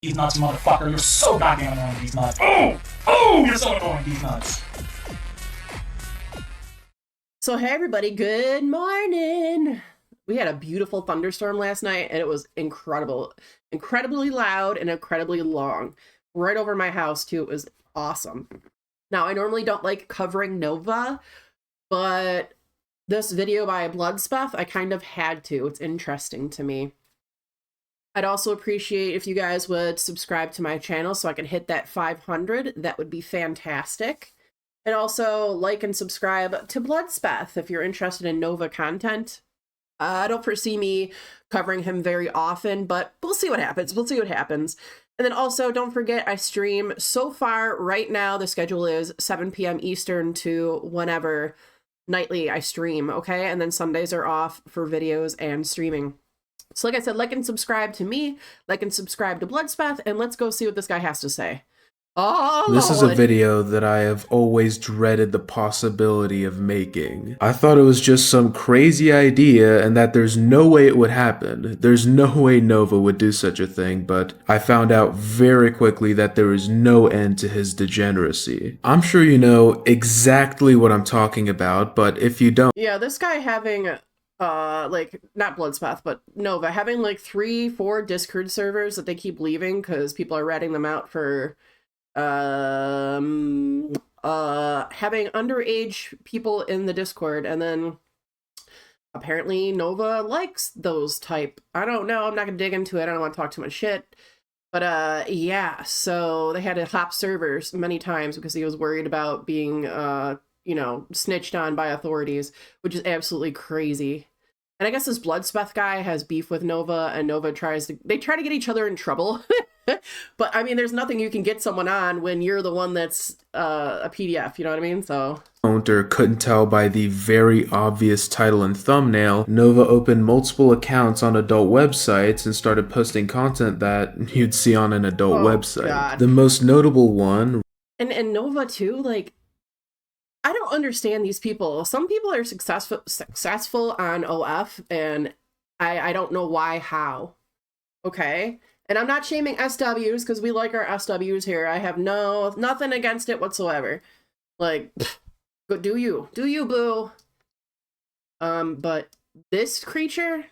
These nuts, motherfucker. You're so goddamn annoying, these nuts. Oh! Oh! You're so annoying, these nuts. So hey everybody, good morning. We had a beautiful thunderstorm last night and it was incredible. Incredibly loud and incredibly long. Right over my house too. It was awesome. Now I normally don't like covering Nova, but this video by Bloodspeth, I kind of had to. It's interesting to me. I'd also appreciate if you guys would subscribe to my channel so I can hit that 500. That would be fantastic. And also like and subscribe to Bloodspeth if you're interested in Nova content. I don't foresee me covering him very often, but we'll see what happens. We'll see what happens. And then also don't forget I stream so far right now. The schedule is 7 p.m. Eastern to whenever nightly I stream. Okay. And then Sundays are off for videos and streaming. So like I said, like and subscribe to me, like and subscribe to Bloodspeth, and let's go see what this guy has to say. Oh, This is a Lord. video that I have always dreaded the possibility of making. I thought it was just some crazy idea and that there's no way it would happen. There's no way Nova would do such a thing, but I found out very quickly that there is no end to his degeneracy. I'm sure you know exactly what I'm talking about, but if you don't, Yeah, this guy having like not Bloodspeth, but Nova having like 3-4 Discord servers that they keep leaving because people are ratting them out for having underage people in the Discord, and then apparently Nova likes those type. I don't know, I'm not gonna dig into it, I don't want to talk too much shit. But yeah, so they had to hop servers many times because he was worried about being you know, snitched on by authorities, which is absolutely crazy. And I guess this Bloodspeth guy has beef with Nova, and Nova try to get each other in trouble. But I mean, there's nothing you can get someone on when you're the one that's a PDF, you know what I mean? So or couldn't tell by the very obvious title and thumbnail, Nova opened multiple accounts on adult websites and started posting content that you'd see on an adult website. God. The most notable one, and Nova too, like, I don't understand these people. Some people are successful on OF, and I don't know why, how. Okay? And I'm not shaming SWs because we like our SWs here. I have nothing against it whatsoever. Like, go do you, boo. But this creature,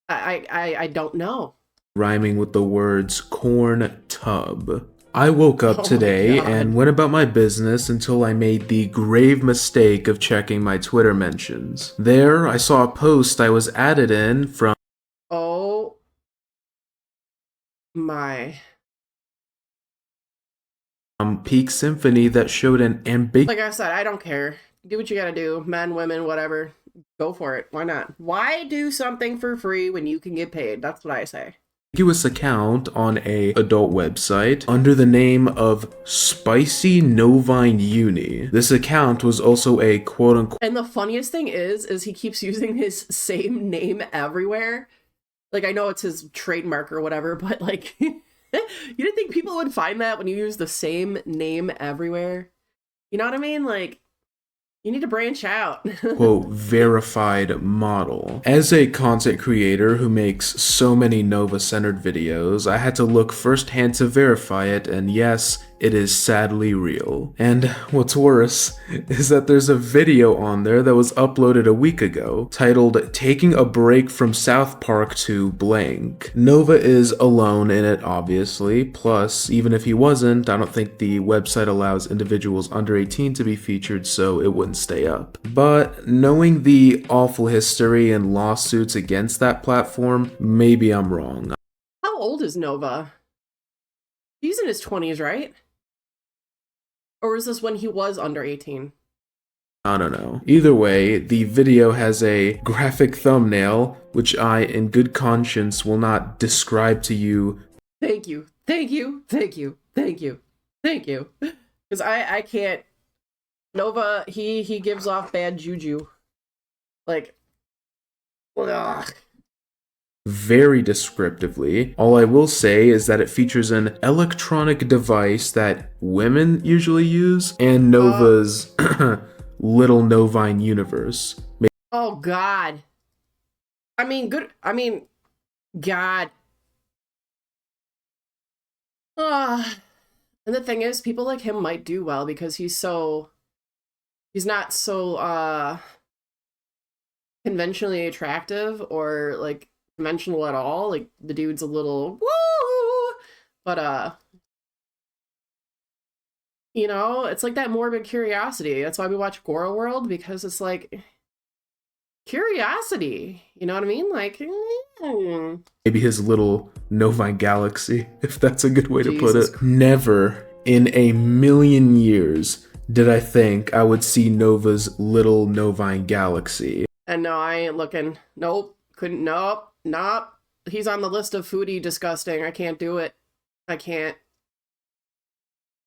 I don't know. rhyming with the words corn tub. I woke up today and went about my business until I made the grave mistake of checking my Twitter mentions. There, I saw a post I was added in from Oh my. Peak Symphony that showed an ambiguous, Like I said, I don't care. Do what you gotta do. Men, women, whatever. Go for it. Why not? Why do something for free when you can get paid? That's what I say. account on a adult website under the name of Spicy Novine Uni. This account was also a quote-unquote, And the funniest thing is he keeps using his same name everywhere. Like, I know it's his trademark or whatever, but like, you didn't think people would find that when you use the same name everywhere? You know what I mean? Like, you need to branch out. quote, verified model. As a content creator who makes so many Nova-centered videos, I had to look firsthand to verify it, and yes, it is sadly real. And what's worse is that there's a video on there that was uploaded a week ago titled Taking a Break from South Park to blank. Nova is alone in it, obviously, plus even if he wasn't, I don't think the website allows individuals under 18 to be featured, so it wouldn't stay up. But knowing the awful history and lawsuits against that platform, maybe I'm wrong. How old is Nova? He's in his 20s, right? Or is this when he was under 18? I don't know. Either way, the video has a graphic thumbnail, which I, in good conscience, will not describe to you. Thank you. Thank you. Thank you. Thank you. Thank you. Because I can't. Nova, he gives off bad juju. Like, ugh. Very descriptively. All I will say is that it features an electronic device that women usually use, and Nova's little Novine universe. Oh, God. I mean, God. And the thing is, people like him might do well because he's not so conventionally attractive or like conventional at all. Like the dude's a little woo, but you know, it's like that morbid curiosity. That's why we watch Goro World, because it's like curiosity. You know what I mean? Like, Maybe his little Novine galaxy, if that's a good way to put Jesus it. Never in a million years did I think I would see Nova's little Novine galaxy. And no, I ain't looking. Nope. Couldn't. Nope. Nope. He's on the list of foodie disgusting. I can't do it. I can't.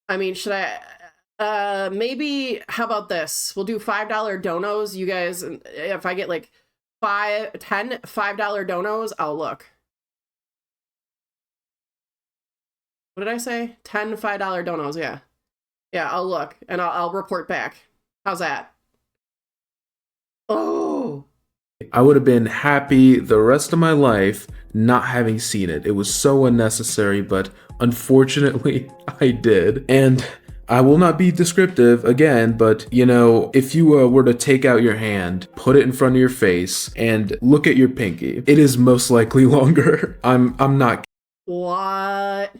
I mean, should I? Maybe. How about this? We'll do $5 donos. You guys, if I get like $5 donos, I'll look. What did I say? 10 $5 donos. Yeah. Yeah, I'll look and I'll report back. How's that? Oh. I would have been happy the rest of my life not having seen it. It was so unnecessary, but unfortunately I did. And I will not be descriptive again, but you know, if you were to take out your hand, put it in front of your face, and look at your pinky, it is most likely longer. I'm not. What?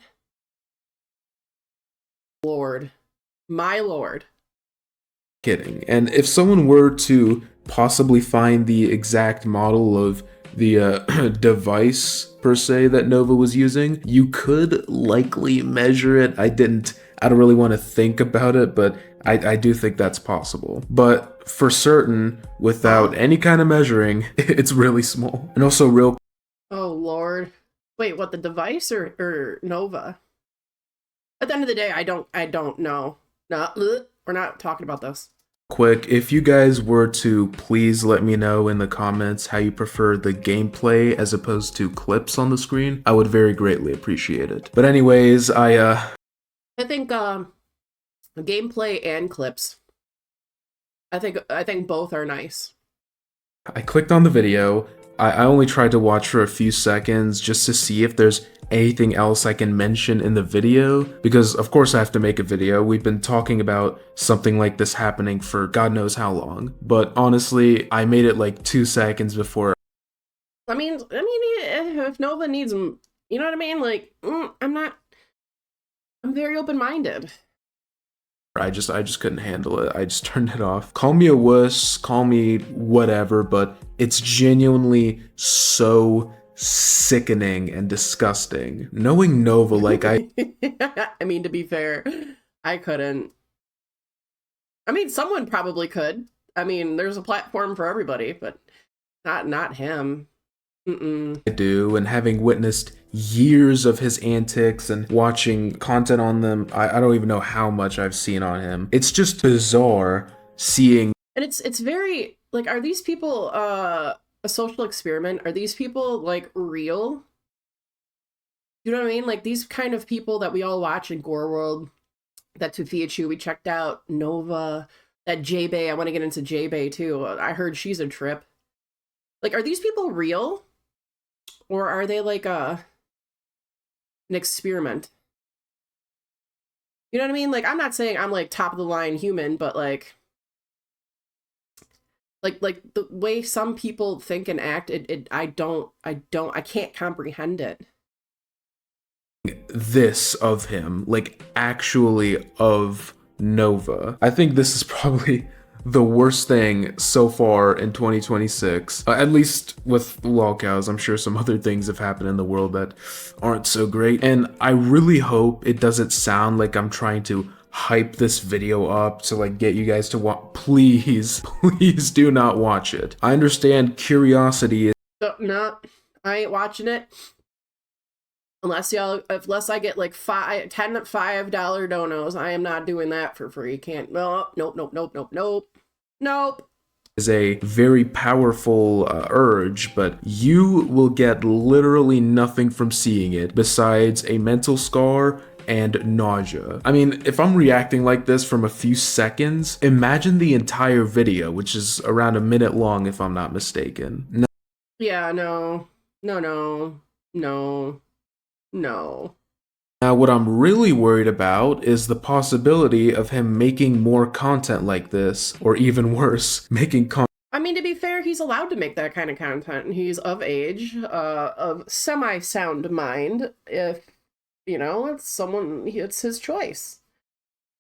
Lord. My lord. Kidding. And if someone were to possibly find the exact model of the device per se that Nova was using, you could likely measure it. I don't really want to think about it, but I do think that's possible. But for certain, without any kind of measuring, it's really small. And also real. Oh lord. Wait, what, the device or Nova? At the end of the day, I don't know. No, we're not talking about this. Quick, if you guys were to please let me know in the comments how you prefer the gameplay as opposed to clips on the screen, I would very greatly appreciate it. But anyways, I think gameplay and clips. I think both are nice. I clicked on the video. I only tried to watch for a few seconds just to see if there's anything else I can mention in the video, because of course I have to make a video. We've been talking about something like this happening for God knows how long, but honestly, I made it like 2 seconds before. I mean, if Nova needs, you know what I mean? Like, I'm very open-minded. I just couldn't handle it. I just turned it off. Call me a wuss, call me whatever, but it's genuinely so sickening and disgusting. Knowing Nova like I mean, to be fair, I couldn't. I mean, someone probably could. I mean, there's a platform for everybody, but not him. do, and having witnessed years of his antics and watching content on them, I don't even know how much I've seen on him. It's just bizarre seeing. And it's very, like, are these people a social experiment? Are these people like real? You know what I mean? Like these kind of people that we all watch in Gore World, that Tufiachu, we checked out Nova, that J-Bay. I want to get into J-Bay too. I heard she's a trip. Like, are these people real? Or are they like an experiment? You know what I mean? Like, I'm not saying I'm like top of the line human, but like the way some people think and act, I can't comprehend it. This of him, like actually of Nova. I think this is probably the worst thing so far in 2026, at least with lolcows. I'm sure some other things have happened in the world that aren't so great, and I really hope it doesn't sound like I'm trying to hype this video up to like get you guys to watch. Please do not watch it. I understand curiosity is no, I ain't watching it unless I get like 10 $5 donos. I am not doing that for free. Can't. Nope. is a very powerful urge, but you will get literally nothing from seeing it besides a mental scar and nausea. I mean, if I'm reacting like this from a few seconds, imagine the entire video, which is around a minute long if I'm not mistaken. Yeah, no. Now, what I'm really worried about is the possibility of him making more content like this, or even worse, making content. I mean, to be fair, he's allowed to make that kind of content. He's of age, of semi-sound mind. If, it's his choice.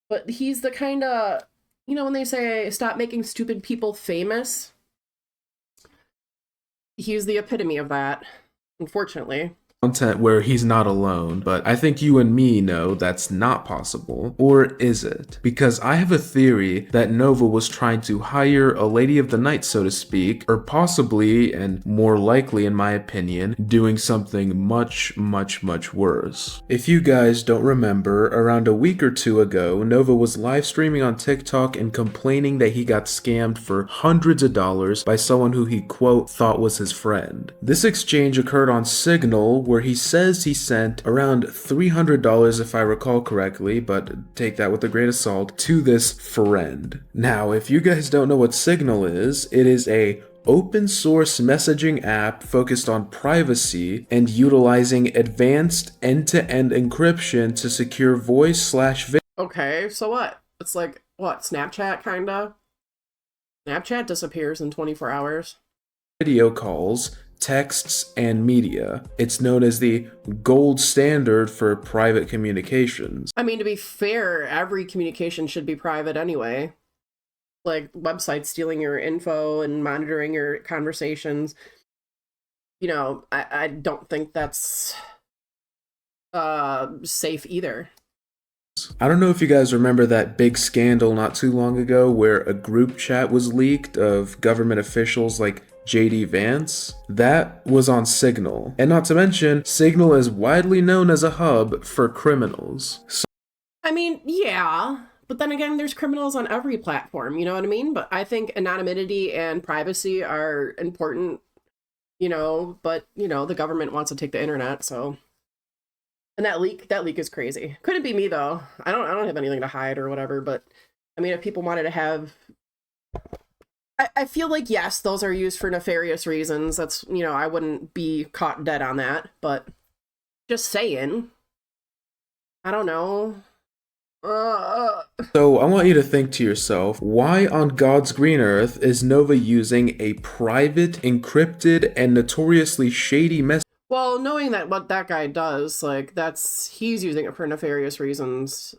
But he's the kind of, when they say stop making stupid people famous, he's the epitome of that, unfortunately. Content where he's not alone, but I think you and me know that's not possible. Or is it? Because I have a theory that Nova was trying to hire a lady of the night, so to speak, or possibly, and more likely in my opinion, doing something much, much, much worse. If you guys don't remember, around a week or two ago, Nova was live streaming on TikTok and complaining that he got scammed for hundreds of dollars by someone who he, quote, thought was his friend. This exchange occurred on Signal, where he says he sent around $300 if I recall correctly, but take that with a grain of salt, to this friend. Now, if you guys don't know what Signal is, it is a open source messaging app focused on privacy and utilizing advanced end-to-end encryption to secure voice/video. Okay, so what? It's like, what, Snapchat kinda? Snapchat disappears in 24 hours. Video calls, texts, and media. It's known as the gold standard for private communications. I mean, to be fair, every communication should be private anyway. Like websites stealing your info and monitoring your conversations. I don't think that's safe either. I don't know if you guys remember that big scandal not too long ago where a group chat was leaked of government officials like JD Vance. That was on Signal. And not to mention, Signal is widely known as a hub for criminals. I mean, yeah, but then again, there's criminals on every platform, you know what I mean? But I think anonymity and privacy are important, but, the government wants to take the internet, so... And that leak is crazy. Couldn't be me, though. I don't have anything to hide or whatever, but, I mean, if people wanted to have... I feel like, yes, those are used for nefarious reasons. That's, I wouldn't be caught dead on that, but just saying. I don't know. So I want you to think to yourself, why on God's green earth is Nova using a private, encrypted, and notoriously shady message? Well, knowing that what that guy does, like, he's using it for nefarious reasons,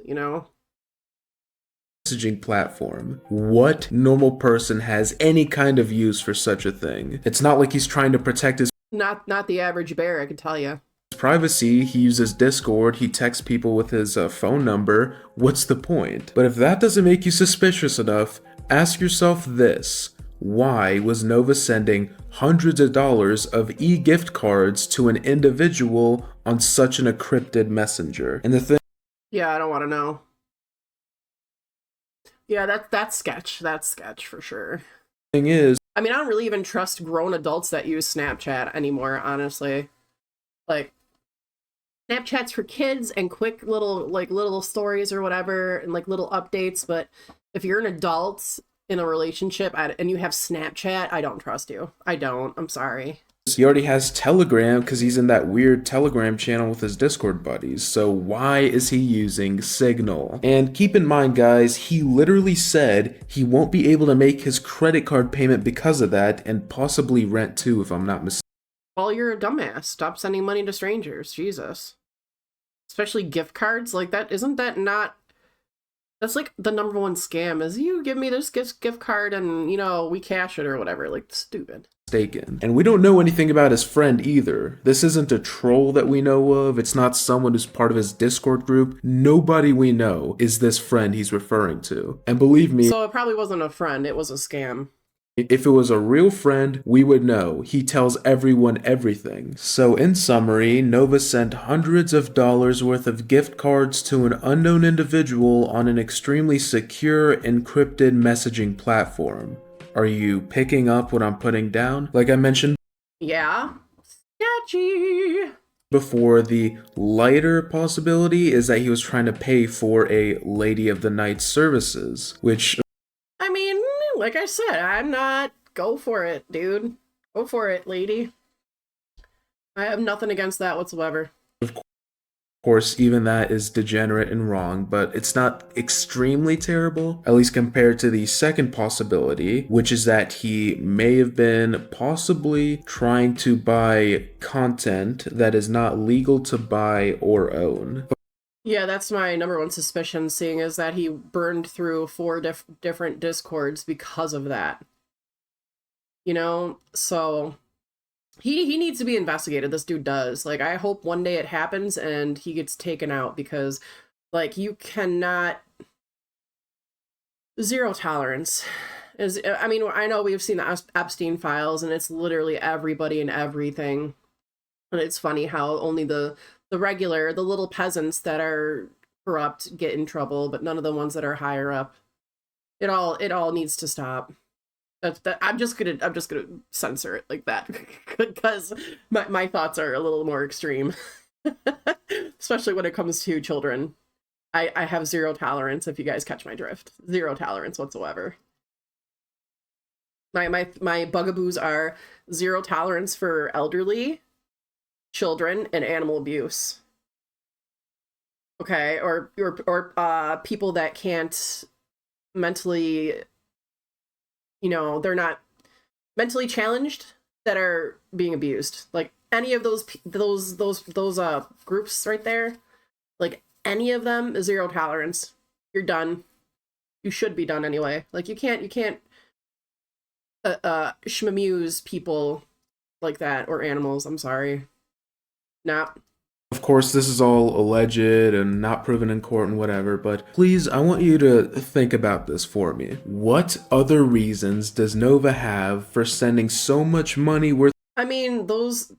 Messaging platform. What normal person has any kind of use for such a thing? It's not like he's trying to protect his Not the average bear, I can tell you. privacy. He uses Discord, he texts people with his phone number. What's the point? But if that doesn't make you suspicious enough, ask yourself this. Why was Nova sending hundreds of dollars of e-gift cards to an individual on such an encrypted messenger? And the thing... Yeah, I don't want to know. Yeah, that's sketch. That's sketch for sure. Thing is, I mean, I don't really even trust grown adults that use Snapchat anymore, honestly. Like, Snapchat's for kids and quick little stories or whatever, and like little updates, but if you're an adult in a relationship and you have Snapchat, I don't trust you. I don't. I'm sorry. he already has Telegram because he's in that weird Telegram channel with his Discord buddies. So why is he using Signal? And keep in mind, guys, he literally said he won't be able to make his credit card payment because of that, and possibly rent too, if I'm not mistaken. Well, you're a dumbass. Stop sending money to strangers. Jesus. Especially gift cards. Like, isn't that not... That's like the number one scam is you give me this gift card and, we cash it or whatever. Like, stupid. And we don't know anything about his friend either. This isn't a troll that we know of. It's not someone who's part of his Discord group. Nobody we know is this friend he's referring to. And believe me... So it probably wasn't a friend. It was a scam. If it was a real friend, we would know. He tells everyone everything. So in summary, Nova sent hundreds of dollars worth of gift cards to an unknown individual on an extremely secure, encrypted messaging platform. Are you picking up what I'm putting down? Like I mentioned, yeah, sketchy. Before, the lighter possibility is that he was trying to pay for a Lady of the Night services, which... I mean, like I said, I'm not... Go for it, dude. Go for it, lady. I have nothing against that whatsoever. Of course, even that is degenerate and wrong, but it's not extremely terrible, at least compared to the second possibility, which is that he may have been possibly trying to buy content that is not legal to buy or own. Yeah, that's my number one suspicion, seeing is that he burned through 4 different discords because of that. You know, so he needs to be investigated. This dude does. Like, I hope one day it happens and he gets taken out, because, like, you cannot... Zero tolerance. I mean, I know we've seen the Epstein files, and it's literally everybody and everything. And it's funny how only the little peasants that are corrupt get in trouble, but none of the ones that are higher up. It all needs to stop. I'm just gonna censor it like that, because my thoughts are a little more extreme, especially when it comes to children. I have zero tolerance, if you guys catch my drift. Zero tolerance whatsoever. My bugaboos are zero tolerance for elderly, children, and animal abuse. Okay, or people that can't mentally, you know, they're not mentally challenged, that are being abused. Like, any of those groups right there, like, any of them, zero tolerance. You're done. You should be done anyway. Like, you can't shmamuse people like that, or animals. I'm sorry. Nah. Of course, this is all alleged and not proven in court and whatever, but please, I want you to think about this for me. What other reasons does Nova have for sending so much money worth? I mean, those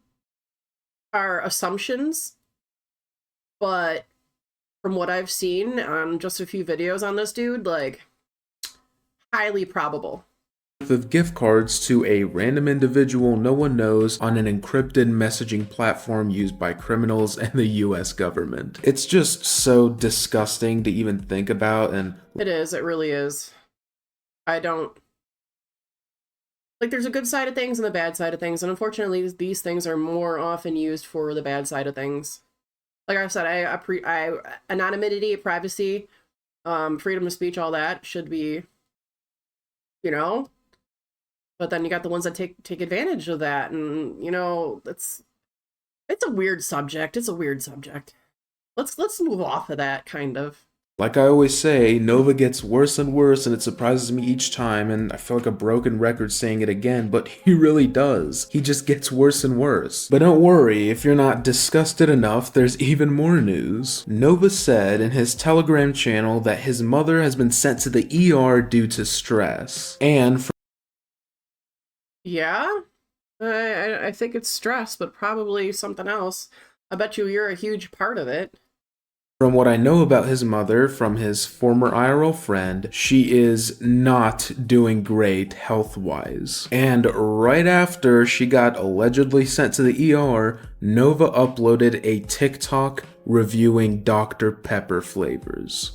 are assumptions, but from what I've seen on just a few videos on this dude, like, highly probable. Of gift cards to a random individual no one knows on an encrypted messaging platform used by criminals and the US government. It's just so disgusting to even think about, and it really is. I don't... Like, there's a good side of things and the bad side of things, and unfortunately these things are more often used for the bad side of things. Like I said, anonymity, privacy, freedom of speech, all that should be, you know. But then you got the ones that take advantage of that, and, you know, it's a weird subject. It's a weird subject. Let's move off of that, kind of. like I always say, Nova gets worse and worse, and it surprises me each time, and I feel like a broken record saying it again, but he really does. He just gets worse and worse. But don't worry, if you're not disgusted enough, there's even more news. Nova said in his Telegram channel that his mother has been sent to the ER due to stress. And yeah? I think it's stress, but probably something else. I bet you're a huge part of it. From what I know about his mother from his former IRL friend, she is not doing great health-wise. And right after she got allegedly sent to the ER, Nova uploaded a TikTok reviewing Dr. Pepper flavors.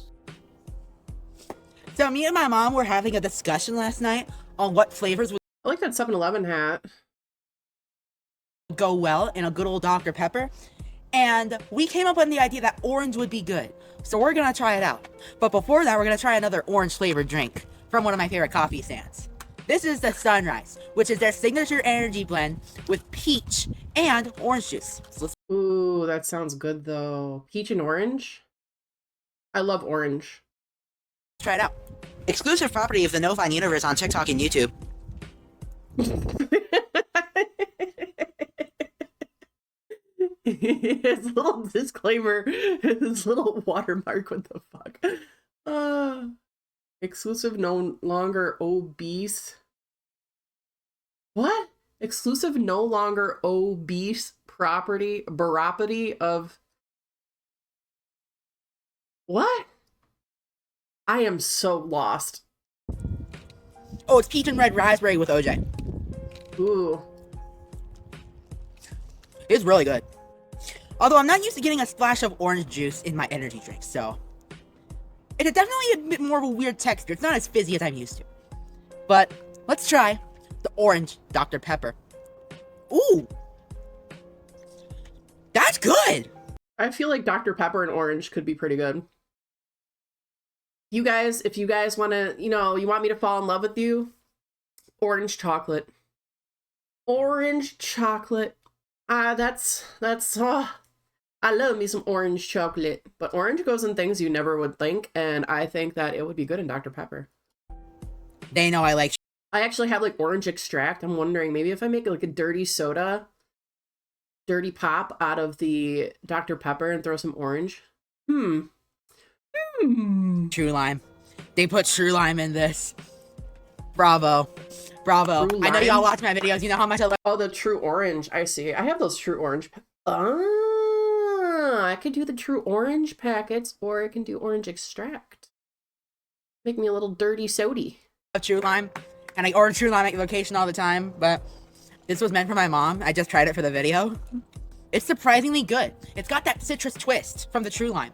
So me and my mom were having a discussion last night on what flavors would I like that 7-Eleven hat. go well in a good old Dr. Pepper. And we came up with the idea that orange would be good. So we're gonna try it out. But before that, we're gonna try another orange flavored drink from one of my favorite coffee stands. This is the Sunrise, which is their signature energy blend with peach and orange juice. So let's Ooh, that sounds good though. Peach and orange? I love orange. try it out. Exclusive property of the No Fine Universe on TikTok and YouTube. His little disclaimer, his little watermark, what the fuck? Exclusive, no longer obese. What? Exclusive, no longer obese property of... What? I am so lost. Oh, it's peach and red raspberry with OJ. Ooh. It's really good. Although I'm not used to getting a splash of orange juice in my energy drink, so it's definitely a bit more of a weird texture. It's not as fizzy as I'm used to. But let's try the orange Dr. Pepper. Ooh, that's good. I feel like Dr. Pepper and orange could be pretty good. You guys, if you guys want to, you want me to fall in love with you, orange chocolate. Orange chocolate. I love me some orange chocolate. But orange goes in things you never would think, and I think that it would be good in Dr. Pepper. They know I like. I actually have like orange extract. I'm wondering maybe if I make like a dirty pop out of the Dr. Pepper and throw some orange. True lime. They put true lime in this. Bravo. Bravo. True I know lime? y'all watch my videos. You know how much I love. Oh, the true orange. I see. I have those true orange. I could do the true orange packets, or I can do orange extract. Make me a little dirty sody. True lime, and I order true lime at location all the time, but this was meant for my mom. I just tried it for the video. It's surprisingly good. It's got that citrus twist from the true lime.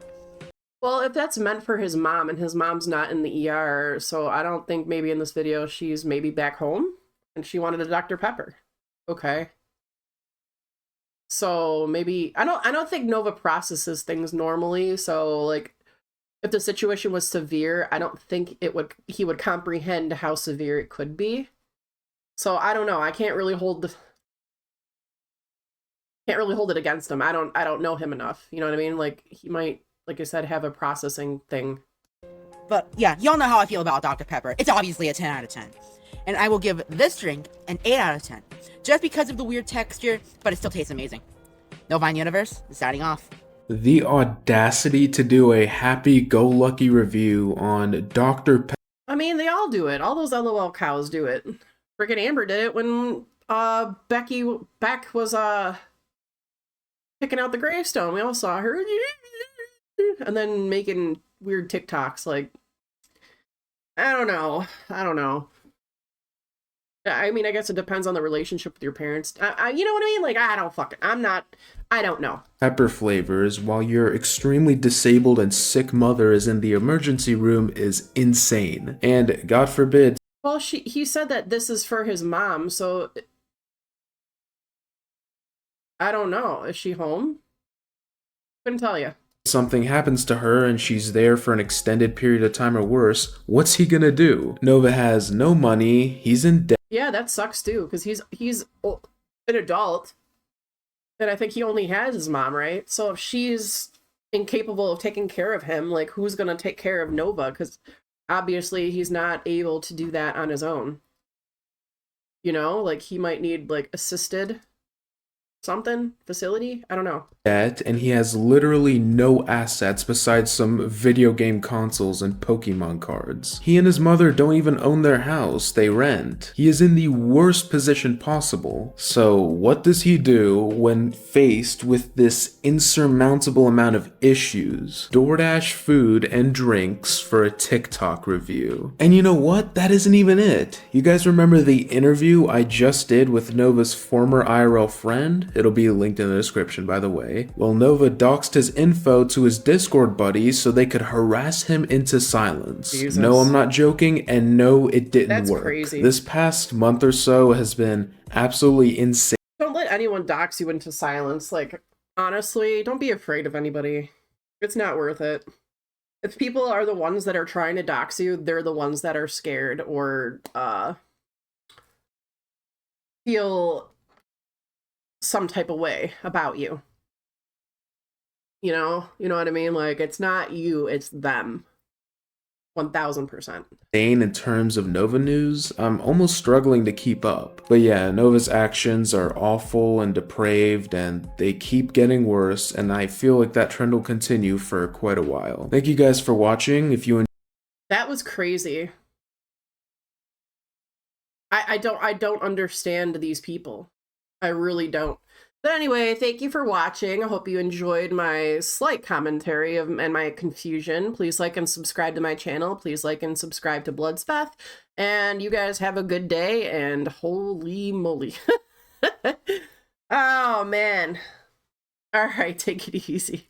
Well, if that's meant for his mom, and his mom's not in the ER, so I don't think maybe in this video she's maybe back home, and she wanted a Dr. Pepper. Okay. So maybe I don't think Nova processes things normally, so like if the situation was severe, I don't think he would comprehend how severe it could be. So I don't know. I can't really hold it against him. I don't know him enough. You know what I mean? Like he might, like I said, have a processing thing. But yeah, y'all know how I feel about Dr. Pepper. It's obviously a 10 out of 10. And I will give this drink an 8 out of 10. Just because of the weird texture, but it still tastes amazing. No Vine Universe is signing off. The audacity to do a happy-go-lucky review on Dr. Pepper. I mean, they all do it. All those LOL cows do it. Freaking Amber did it when Beck was picking out the gravestone. We all saw her. And then making weird TikToks. Like, I don't know. I mean, I guess it depends on the relationship with your parents. You know what I mean? Like, I don't know. Pepper flavors while your extremely disabled and sick mother is in the emergency room is insane. And God forbid. Well, he said that this is for his mom, so I don't know. Is she home? Couldn't tell you. Something happens to her and she's there for an extended period of time or worse, what's he gonna do? Nova has no money, he's in debt. Yeah, that sucks too, because he's an adult, and I think he only has his mom, right? So if she's incapable of taking care of him, like who's gonna take care of Nova? Because obviously he's not able to do that on his own. You know, like he might need like assisted something facility. I don't know. And he has literally no assets besides some video game consoles and Pokemon cards. He and his mother don't even own their house, they rent. He is in the worst position possible. So what does he do when faced with this insurmountable amount of issues? DoorDash food and drinks for a TikTok review. And you know what? That isn't even it. You guys remember the interview I just did with Nova's former IRL friend? It'll be linked in the description, by the way. Well, Nova doxed his info to his Discord buddies so they could harass him into silence. Jesus. No, I'm not joking, and no, it didn't That's work. crazy. This past month or so has been absolutely insane. Don't let anyone dox you into silence. Like, honestly, don't be afraid of anybody. It's not worth it. If people are the ones that are trying to dox you, they're the ones that are scared or feel some type of way about you. You know what I mean? Like, it's not you, it's them. 1000%. In terms of Nova news, I'm almost struggling to keep up. But yeah, Nova's actions are awful and depraved, and they keep getting worse, and I feel like that trend will continue for quite a while. Thank you guys for watching. If you That was crazy. I don't understand these people. I really don't. But anyway, thank you for watching. I hope you enjoyed my slight commentary and my confusion. Please like and subscribe to my channel. Please like and subscribe to Bloodspeth. And you guys have a good day, and holy moly. Oh, man. All right, take it easy.